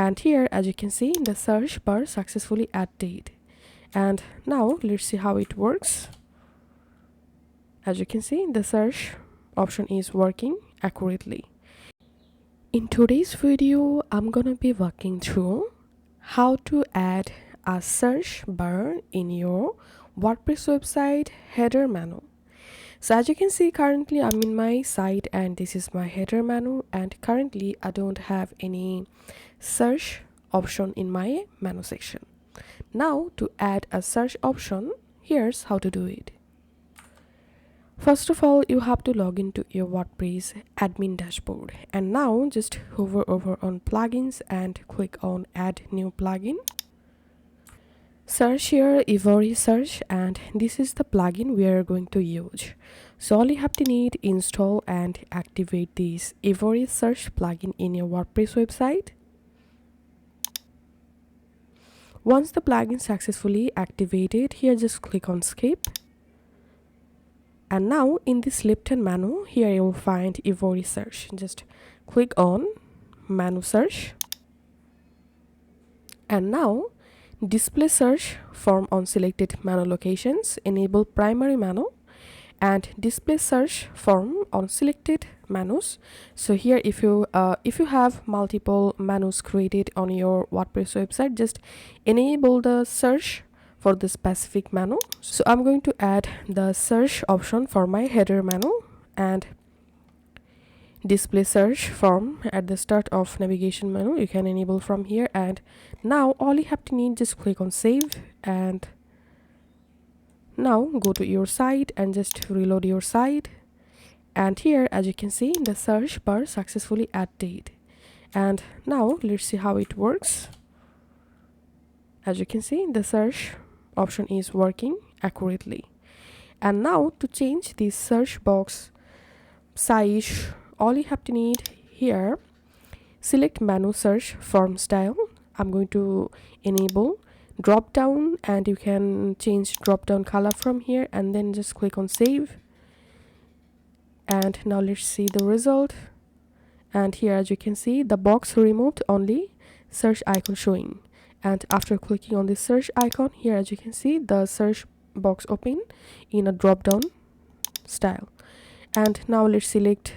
And here, as you can see, the search bar successfully added. And now let's see how it works. As you can see, the search option is working accurately. In today's video, I'm gonna be walking through how to add a search bar in your WordPress website header menu. So as you can see, currently I'm in my site and this is my header menu, and currently I don't have any search option in my menu section. Now to add a search option, here's how to do it. First of all, you have to log into your WordPress admin dashboard, and now just hover over on plugins and click on add new plugin. Search here Ivory Search, and this is the plugin we are going to use. So all you have to need install and activate this Ivory Search plugin in your WordPress website. Once the plugin successfully activated, here just click on skip. And now in this left-hand menu, here you will find Ivory Search. Just click on menu search. And now display search form on selected menu locations, enable primary menu, and display search form on selected menus. So here if you have multiple menus created on your WordPress website, just enable the search for the specific menu. So I'm going to add the search option for my header menu, and display search form at the start of navigation menu you can enable from here. And now all you have to need, just click on save, and now go to your site and just reload your site. And here, as you can see, the search bar successfully added. And now let's see how it works. As you can see, the search option is working accurately. And now to change this search box size, all you have to need here, select menu search form style. I'm going to enable drop down, and you can change drop down color from here, and then just click on save. And now let's see the result. And here, as you can see, the box removed only search icon showing. And after clicking on the search icon, here as you can see, the search box open in a drop down style. And now let's select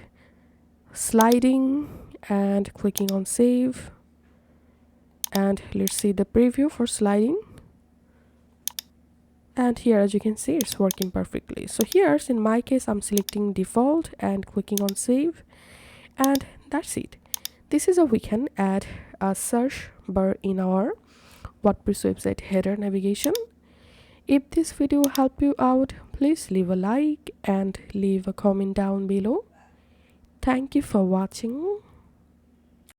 sliding and clicking on save, and let's see the preview for sliding. And here, as you can see, it's working perfectly. So here's in my case, I'm selecting default and clicking on save, and that's it. This is how we can add a search bar in our WordPress website header navigation. If this video helped you out, please leave a like and leave a comment down below. Thank you for watching.